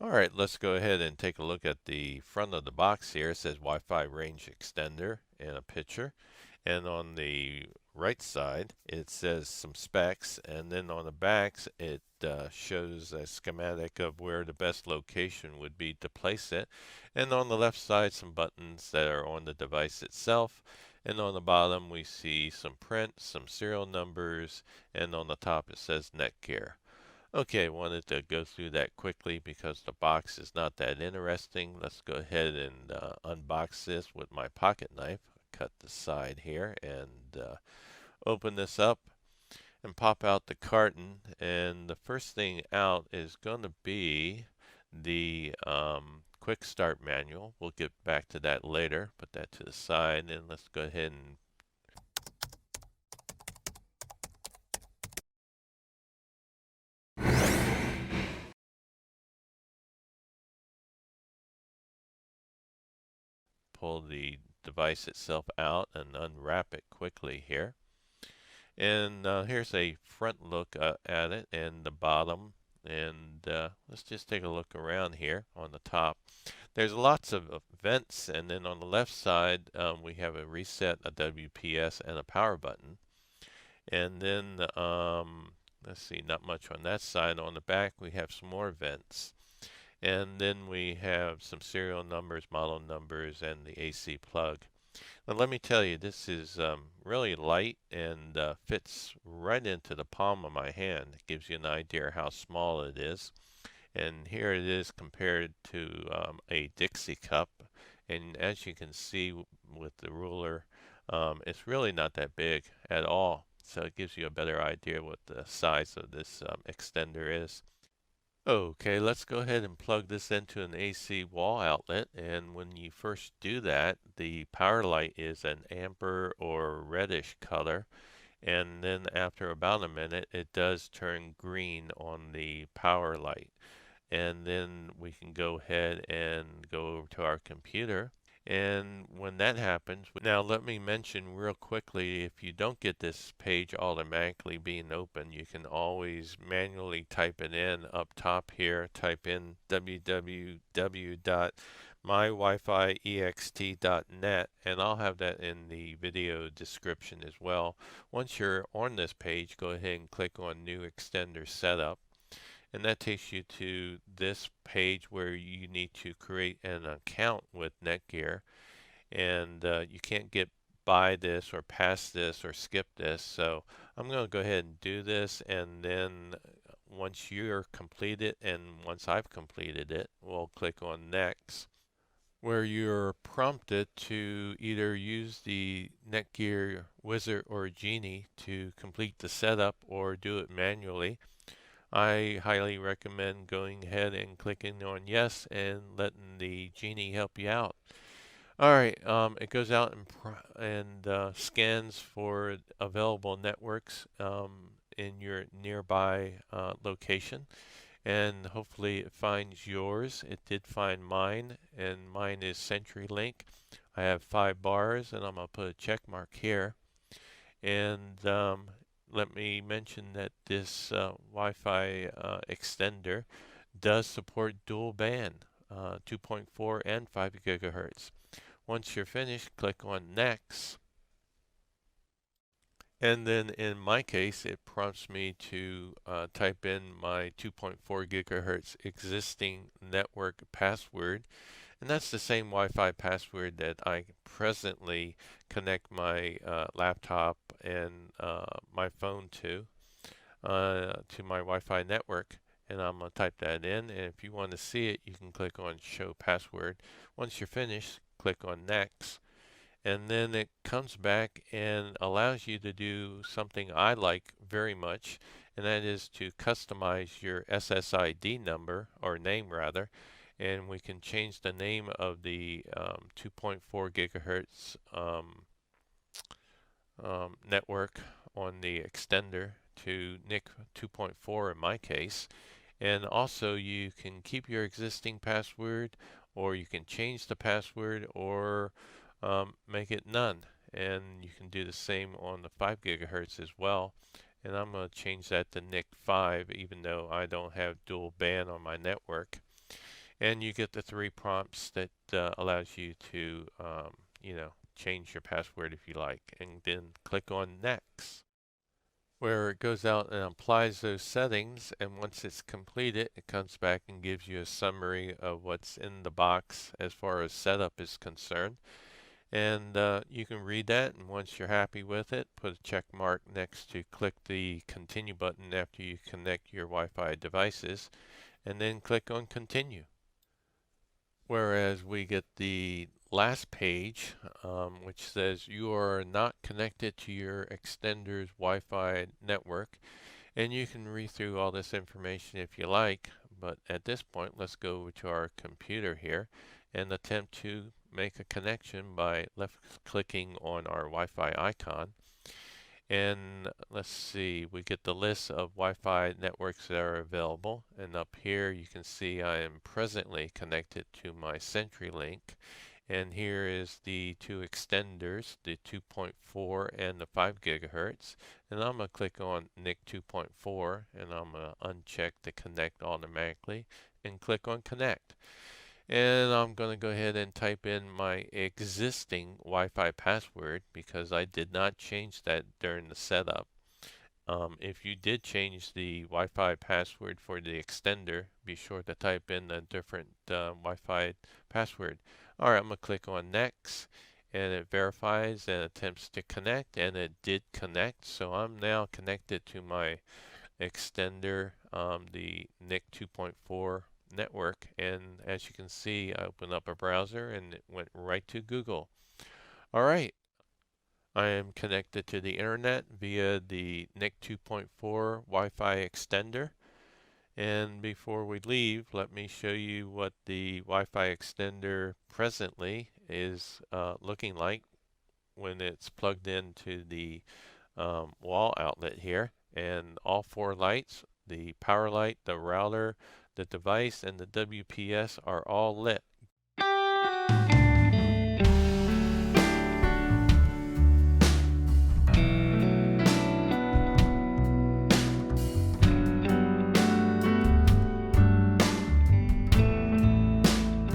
Alright, let's go ahead and take a look at the front of the box here. It says Wi-Fi range extender and a picture. And on the right side, it says some specs. And then on the backs, it shows a schematic of where the best location would be to place it. And on the left side, some buttons that are on the device itself. And on the bottom, we see some print, some serial numbers, and on the top, it says Netgear. Okay, I wanted to go through that quickly because the box is not that interesting. Let's go ahead and unbox this with my pocket knife. Cut the side here and open this up and pop out the carton. And the first thing out is going to be the quick start manual. We'll get back to that later. Put that to the side and let's go ahead and pull the device itself out and unwrap it quickly here. And here's a front look at it and the bottom. And let's just take a look around here on the top. There's lots of vents, and then on the left side we have a reset, a W.P.S, and a power button. And then let's see, not much on that side. On the back we have some more vents. And then we have some serial numbers, model numbers, and the AC plug. Now let me tell you, this is really light and fits right into the palm of my hand. It gives you an idea how small it is. And here it is compared to a Dixie cup. And as you can see with the ruler, it's really not that big at all. So it gives you a better idea what the size of this extender is. Okay, let's go ahead and plug this into an AC wall outlet. And when you first do that, the power light is an amber or reddish color. And then after about a minute, it does turn green on the power light. And then we can go ahead and go over to our computer. And when that happens, now let me mention real quickly, if you don't get this page automatically being open, you can always manually type it in up top here. Type in www.mywifiext.net, and I'll have that in the video description as well. Once you're on this page, go ahead and click on New Extender Setup. And that takes you to this page where you need to create an account with Netgear. And you can't get by this or past this or skip this. So I'm going to go ahead and do this. And then once you're completed and once I've completed it, we'll click on Next, where you're prompted to either use the Netgear Wizard or Genie to complete the setup or do it manually. I highly recommend going ahead and clicking on yes and letting the genie help you out. All right, it goes out and scans for available networks in your nearby location, and hopefully it finds yours. It did find mine, and mine is CenturyLink. I have 5 bars, and I'm gonna put a check mark here. And let me mention that this Wi-Fi extender does support dual band, 2.4 and 5 gigahertz. Once you're finished, click on Next. And then in my case, it prompts me to type in my 2.4 gigahertz existing network password. And that's the same Wi-Fi password that I presently connect my laptop and my phone to my Wi-Fi network. And I'm going to type that in. And if you want to see it, you can click on Show Password. Once you're finished, click on Next. And then it comes back and allows you to do something I like very much, and that is to customize your SSID number, or name rather, and we can change the name of the 2.4 gigahertz network on the extender to NIC 2.4 in my case. And also you can keep your existing password, or you can change the password, or make it none. And you can do the same on the 5 gigahertz as well. And I'm going to change that to NIC 5, even though I don't have dual band on my network. and you get the 3 prompts that allows you to change your password if you like, and then click on Next, where it goes out and applies those settings. And once it's completed, it comes back and gives you a summary of what's in the box as far as setup is concerned. And you can read that, and once you're happy with it, put a check mark next to click the continue button after you connect your Wi-Fi devices, and then click on continue. Whereas we get the last page, which says you are not connected to your extender's Wi-Fi network, and you can read through all this information if you like, but at this point, let's go to our computer here and attempt to make a connection by left-clicking on our Wi-Fi icon. And let's see, we get the list of Wi-Fi networks that are available. And up here you can see I am presently connected to my CenturyLink. And here is the 2 extenders, the 2.4 and the 5 gigahertz. And I'm going to click on NIC 2.4 and I'm going to uncheck the connect automatically and click on connect. And I'm going to go ahead and type in my existing Wi-Fi password because I did not change that during the setup. If you did change the Wi-Fi password for the extender, be sure to type in a different Wi-Fi password. Alright, I'm going to click on Next, and it verifies and attempts to connect, and it did connect. So I'm now connected to my extender, the NIC 2.4 network, and as you can see, I opened up a browser and it went right to Google. Alright, I am connected to the internet via the NIC 2.4 Wi-Fi extender. And before we leave, let me show you what the Wi-Fi extender presently is looking like when it's plugged into the wall outlet here. And all 4 lights, the power light, the router, the device, and the W.P.S are all lit.